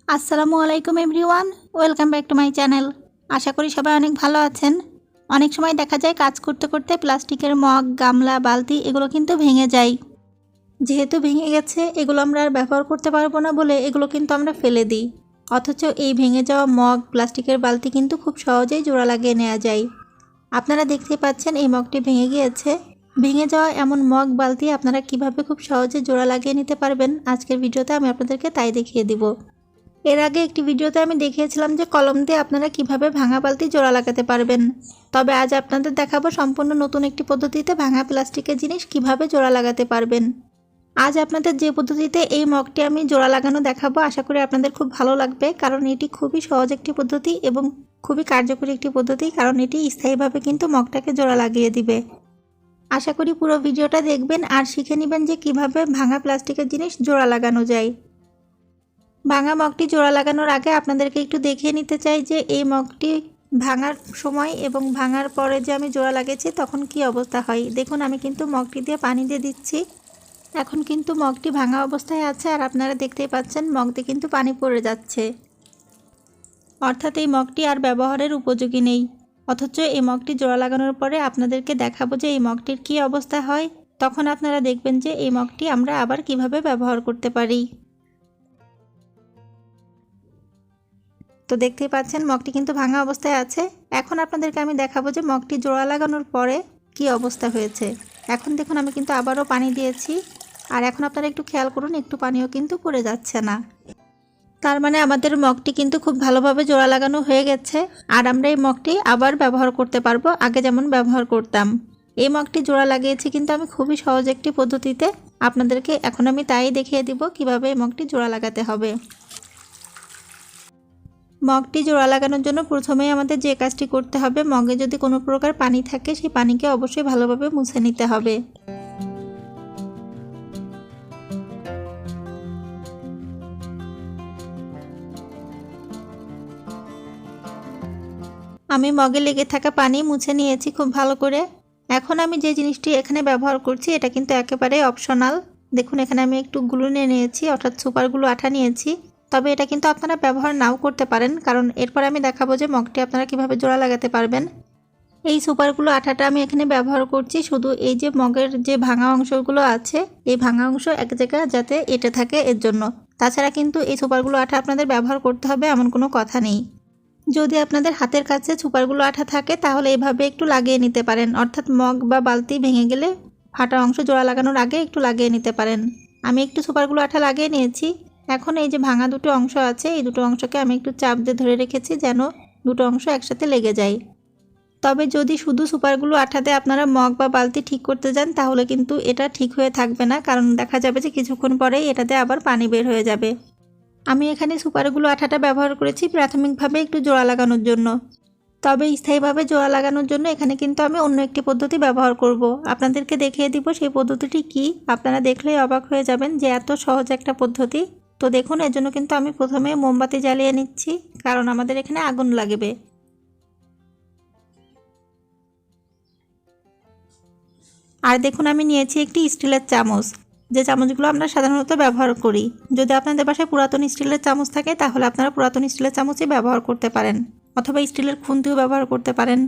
আসসালামু আলাইকুম everyone, welcome back to my channel. আশা করি সবাই অনেক ভালো আছেন। অনেক সময় দেখা যায় কাজ করতে করতে প্লাস্টিকের মগ, গামলা, বালতি এগুলো কিন্তু ভেঙে যায়। যেহেতু ভেঙে গেছে এগুলো আমরা আর ব্যবহার করতে পারবো না বলে এগুলো কিন্তু আমরা ফেলে দিই। অথচ এই ভেঙে যাওয়া মগ, প্লাস্টিকের বালতি কিন্তু খুব সহজেই জোড়া লাগিয়ে নেওয়া যায়। আপনারা দেখতেই পাচ্ছেন এই মগটি ভেঙে গিয়েছে। ভেঙে যাওয়া এমন মগ, বালতি আপনারা কিভাবে খুব সহজে জোড়া লাগিয়ে নিতে পারবেন আজকের ভিডিওতে আমি আপনাদেরকে তাই দেখিয়ে দিব। এর আগে একটি ভিডিওতে আমি দেখিয়েছিলাম যে কলম দিয়ে আপনারা কিভাবে ভাঙা বালতি জোড়া লাগাতে পারবেন। তবে আজ আপনাদের দেখাবো সম্পূর্ণ নতুন একটি পদ্ধতিতে ভাঙা প্লাস্টিকের জিনিস কিভাবে জোড়া লাগাতে পারবেন। আজ আপনাদের যে পদ্ধতিতে এই মগটি আমি জোড়া লাগানো দেখাবো আশা করি আপনাদের খুব ভালো লাগবে, কারণ এটি খুবই সহজ একটি পদ্ধতি এবং খুবই কার্যকরী একটি পদ্ধতি, কারণ এটি স্থায়ীভাবে কিন্তু মগটাকে জোড়া লাগিয়ে দিবে। আশা করি পুরো ভিডিওটা দেখবেন আর শিখে নেবেন যে কিভাবে ভাঙা প্লাস্টিকের জিনিস জোড়া লাগানো যায়। ভাঙা মগটি জোড়া লাগানোর আগে আপনাদেরকে একটু দেখিয়ে নিতে চাই যে এই মগটি ভাঙার সময় এবং ভাঙার পরে যে আমি জোড়া লাগিয়েছি তখন কি অবস্থা হয়। দেখুন আমি কিন্তু মগটি দিয়ে পানি দিয়ে দিচ্ছি। এখন কিন্তু মগটি ভাঙা অবস্থায় আছে আর আপনারা দেখতেই পাচ্ছেন মগ দিয়ে কিন্তু পানি পড়ে যাচ্ছে, অর্থাৎ এই মগটি আর ব্যবহারের উপযোগী নেই। অথচ এই মগটি জোড়া লাগানোর পরে আপনাদেরকে দেখাবো যে এই মগটির কী অবস্থা হয়। তখন আপনারা দেখবেন যে এই মগটি আমরা আবার কিভাবে ব্যবহার করতে পারি। তো দেখতেই পাচ্ছেন মগটি কিন্তু ভাঙা অবস্থায় আছে। এখন আপনাদেরকে আমি দেখাবো যে মগটি জোড়া লাগানোর পরে কি অবস্থা হয়েছে। এখন দেখুন আমি কিন্তু আবারও পানি দিয়েছি আর এখন আপনারা একটু খেয়াল করুন একটু পানিও কিন্তু পড়ে যাচ্ছে না। তার মানে আমাদের মগটি কিন্তু খুব ভালোভাবে জোড়া লাগানো হয়ে গেছে আর আমরা এই মগটি আবার ব্যবহার করতে পারবো আগে যেমন ব্যবহার করতাম। এই মগটি জোড়া লাগিয়েছি কিন্তু আমি খুবই সহজ একটি পদ্ধতিতে, আপনাদেরকে এখন আমি তাই দেখিয়ে দিব কিভাবে এই মগটি জোড়া লাগাতে হবে। মগটি জোড়া লাগানোর জন্য প্রথমেই আমাদের যে কাজটি করতে হবে, মগে যদি কোনো প্রকার পানি থাকে সেই পানিকে অবশ্যই ভালোভাবে মুছে নিতে হবে। আমি মগে লেগে থাকা পানি মুছে নিয়েছি খুব ভালো করে। এখন আমি যে জিনিসটি এখানে ব্যবহার করছি এটা কিন্তু একেবারে অপশনাল। দেখুন এখানে আমি একটু গ্লু নিয়ে নিয়েছি, অর্থাৎ সুপারগুলো আঠা নিয়েছি। তবে এটা কিন্তু আপনারা ব্যবহার নাও করতে পারেন, কারণ এরপর আমি দেখাবো যে মগটি আপনারা কিভাবে জোড়া লাগাতে পারবেন। এই সুপারগুলো আঠাটা আমি এখানে ব্যবহার করছি শুধু এই যে মগের যে ভাঙা অংশগুলো আছে এই ভাঙা অংশ এক জায়গায় যাতে এঁটে থাকে এর জন্য। তাছাড়া কিন্তু এই সুপারগুলো আঠা আপনাদের ব্যবহার করতে হবে এমন কোনো কথা নেই। যদি আপনাদের হাতের কাছে সুপারগুলো আঠা থাকে তাহলে এভাবে একটু লাগিয়ে নিতে পারেন, অর্থাৎ মগ বা বালতি ভেঙে গেলে ফাটা অংশ জোড়া লাগানোর আগে একটু লাগিয়ে নিতে পারেন। আমি একটু সুপারগুলো আঠা লাগিয়ে নিয়েছি। এখন এই যে ভাঙা দুটো অংশ আছে এই দুটো অংশকে আমি একটু চাপ দিয়ে ধরে রেখেছি যেন দুটো অংশ একসাথে লেগে যায়। তবে যদি শুধু সুপারগুলো আঠা দিয়ে আপনারা মগ বা বালতি ঠিক করতে যান তাহলে কিন্তু এটা ঠিক হয়ে থাকবে না, কারণ দেখা যাবে যে কিছুক্ষণ পরেই এটাতে আবার পানি বের হয়ে যাবে। আমি এখানে সুপারগুলো আঠাটা ব্যবহার করেছি প্রাথমিকভাবে একটু জোড়া লাগানোর জন্য। তবে স্থায়ীভাবে জোড়া লাগানোর জন্য এখানে কিন্তু আমি অন্য একটি পদ্ধতি ব্যবহার করব। আপনাদেরকে দেখিয়ে দিব সেই পদ্ধতিটি কি। আপনারা দেখলেই অবাক হয়ে যাবেন যে এত সহজ একটা পদ্ধতি। তো দেখুন এর জন্য কিন্তু আমি প্রথমে মোমবাতি জ্বালিয়ে নিচ্ছি, কারণ আমাদের এখানে আগুন লাগবে। আর দেখুন আমি নিয়েছি একটি স্টিলের চামচ, যে চামচগুলো আমরা সাধারণত ব্যবহার করি। যদি আপনাদের বাসায় পুরাতন স্টিলের চামচ থাকে তাহলে আপনারা পুরাতন স্টিলের চামচই ব্যবহার করতে পারেন, অথবা স্টিলের খুন্তিও ব্যবহার করতে পারেন।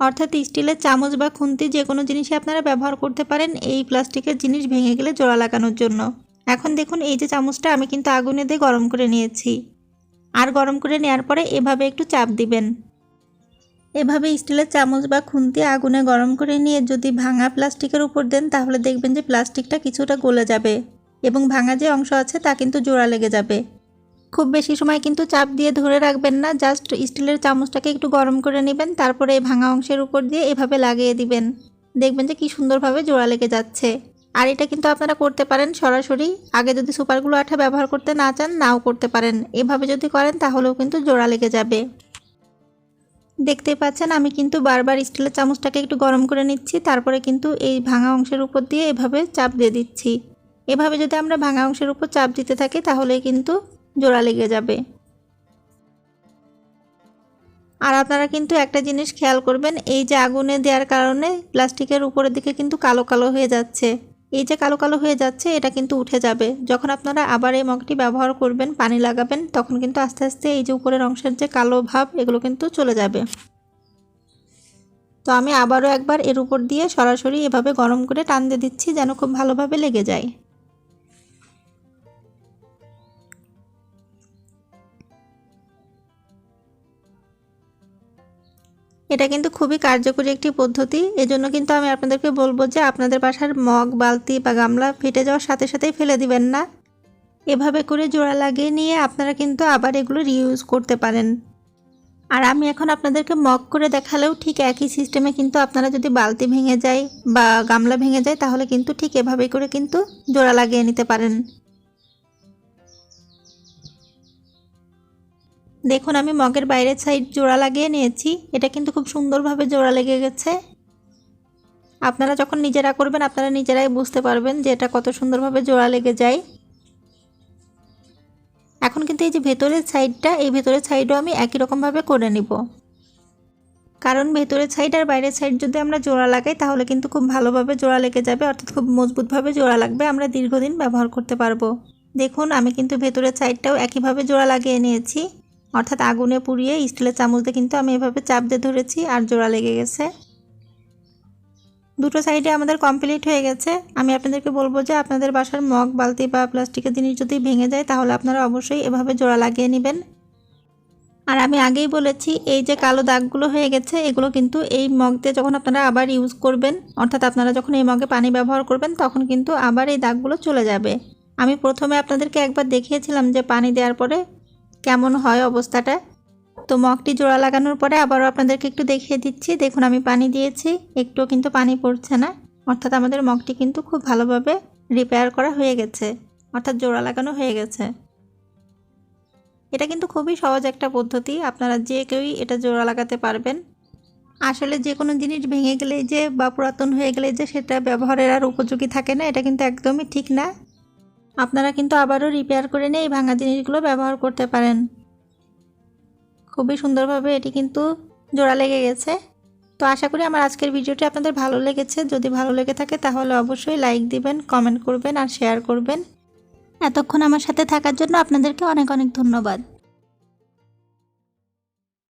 অর্থাৎ স্টিলের চামচ বা খুন্তি যে কোনো জিনিসই আপনারা ব্যবহার করতে পারেন এই প্লাস্টিকের জিনিস ভেঙে গেলে জোড়া লাগানোর জন্য। এখন দেখুন এই যে চামচটা আমি কিন্তু আগুনে দিয়ে গরম করে নিয়েছি, আর গরম করে নেওয়ার পরে এভাবে একটু চাপ দিবেন। এভাবে স্টিলের চামচ বা খুন্তি আগুনে গরম করে নিয়ে যদি ভাঙা প্লাস্টিকের উপর দেন তাহলে দেখবেন যে প্লাস্টিকটা কিছুটা গলে যাবে এবং ভাঙা যে অংশ আছে তা কিন্তু জোড়া লেগে যাবে। খুব বেশি সময় কিন্তু চাপ দিয়ে ধরে রাখবেন না, জাস্ট স্টিলের চামচটাকে একটু গরম করে নেবেন, তারপরে এই ভাঙা অংশের উপর দিয়ে এভাবে লাগিয়ে দিবেন। দেখবেন যে কি সুন্দরভাবে জোড়া লেগে যাচ্ছে। আর এটা কিন্তু আপনারা করতে পারেন সরাসরি, আগে যদি সুপারগুলো আঠা ব্যবহার করতে না চান নাও করতে পারেন। এভাবে যদি করেন তাহলেও কিন্তু জোড়া লেগে যাবে। দেখতে পাচ্ছেন আমি কিন্তু বারবার স্টিলের চামচটাকে একটু গরম করে নিচ্ছি, তারপরে কিন্তু এই ভাঙা অংশের উপর দিয়ে এভাবে চাপ দিয়ে দিচ্ছি। এভাবে যদি আমরা ভাঙা অংশের উপর চাপ দিতে থাকি তাহলে কিন্তু জোড়া লেগে যাবে। আর আপনারা কিন্তু একটা জিনিস খেয়াল করবেন, এই যে আগুনে দেওয়ার কারণে প্লাস্টিকের উপরের দিকে কিন্তু কালো কালো হয়ে যাচ্ছে। এই যে কালো কালো হয়ে যাচ্ছে এটা কিন্তু উঠে যাবে। যখন আপনারা আবার এই মগটি ব্যবহার করবেন, পানি লাগাবেন, তখন কিন্তু আস্তে আস্তে এই যে উপরের অংশের যে কালো ভাব এগুলো কিন্তু চলে যাবে। তো আমি আবারও একবার এর উপর দিয়ে সরাসরি এভাবে গরম করে টান দিয়ে দিচ্ছি যেন খুব ভালোভাবে লেগে যায়। এটা কিন্তু খুবই কার্যকরী একটি পদ্ধতি। এজন্য কিন্তু আমি আপনাদেরকে বলবো যে আপনাদের বাসার মগ, বালতি বা গামলা ফেটে যাওয়ার সাথে সাথেই ফেলে দিবেন না। এভাবে করে জোড়া লাগিয়ে নিয়ে আপনারা কিন্তু আবার এগুলো রিইউজ করতে পারেন। আর আমি এখন আপনাদেরকে মগ করে দেখালেও ঠিক একই সিস্টেমে কিন্তু আপনারা যদি বালতি ভেঙে যায় বা গামলা ভেঙে যায় তাহলে কিন্তু ঠিক এভাবে করে কিন্তু জোড়া লাগিয়ে নিতে পারেন। দেখুন আমি মগের বাইরের সাইড জোড়া লাগিয়ে নিয়েছি। এটা কিন্তু খুব সুন্দরভাবে জোড়া লেগে গেছে। আপনারা যখন নিজেরা করবেন আপনারা নিজেরাই বুঝতে পারবেন যে এটা কত সুন্দরভাবে জোড়া লেগে যায়। এখন কিন্তু এই যে ভেতরের সাইডটা, এই ভেতরের সাইডও আমি একই রকমভাবে করে নিব। কারণ ভেতরের সাইড আর বাইরের সাইড যদি আমরা জোড়া লাগাই তাহলে কিন্তু খুব ভালোভাবে জোড়া লেগে যাবে, অর্থাৎ খুব মজবুতভাবে জোড়া লাগবে, আমরা দীর্ঘদিন ব্যবহার করতে পারবো। দেখুন আমি কিন্তু ভেতরের সাইডটাও একইভাবে জোড়া লাগিয়ে নিয়েছি, অর্থাৎ আগুনে পুড়িয়ে স্টিলের চামচ দিয়ে কিন্তু আমি এভাবে চাপ দিয়ে ধরেছি আর জোড়া লেগে গেছে। দুটো সাইডে আমাদের কমপ্লিট হয়ে গেছে। আমি আপনাদেরকে বলবো যে আপনাদের বাসার মগ, বালতি বা প্লাস্টিকের জিনিস যদি ভেঙে যায় তাহলে আপনারা অবশ্যই এভাবে জোড়া লাগিয়ে নেবেন। আর আমি আগেই বলেছি এই যে কালো দাগগুলো হয়ে গেছে এগুলো কিন্তু এই মগ দিয়ে যখন আপনারা আবার ইউজ করবেন, অর্থাৎ আপনারা যখন এই মগে পানি ব্যবহার করবেন তখন কিন্তু আবার এই দাগগুলো চলে যাবে। আমি প্রথমে আপনাদেরকে একবার দেখিয়েছিলাম যে পানি দেওয়ার পরে কেমন হয় অবস্থাটা। তো মগটি জোড়া লাগানোর পরে আবারও আপনাদেরকে একটু দেখিয়ে দিচ্ছি। দেখুন আমি পানি দিয়েছি, একটুও কিন্তু পানি পড়ছে না, অর্থাৎ আমাদের মগটি কিন্তু খুব ভালোভাবে রিপেয়ার করা হয়ে গেছে, অর্থাৎ জোড়া লাগানো হয়ে গেছে। এটা কিন্তু খুবই সহজ একটা পদ্ধতি, আপনারা যে কেউই এটা জোড়া লাগাতে পারবেন। আসলে যে কোনো জিনিস ভেঙে গেলে যে বা পুরাতন হয়ে গেলে যে সেটা ব্যবহারের আর উপযোগী থাকে না, এটা কিন্তু একদমই ঠিক না। আপনারা কিন্তু আবারও রিপেয়ার করে নিয়ে এই ভাঙা জিনিসগুলো ব্যবহার করতে পারেন। খুবই সুন্দরভাবে এটি কিন্তু জোড়া লেগে গেছে। তো আশা করি আমার আজকের ভিডিওটি আপনাদের ভালো লেগেছে। যদি ভালো লেগে থাকে তাহলে অবশ্যই লাইক দিবেন, কমেন্ট করবেন আর শেয়ার করবেন। এতক্ষণ আমার সাথে থাকার জন্য আপনাদেরকে অনেক অনেক ধন্যবাদ।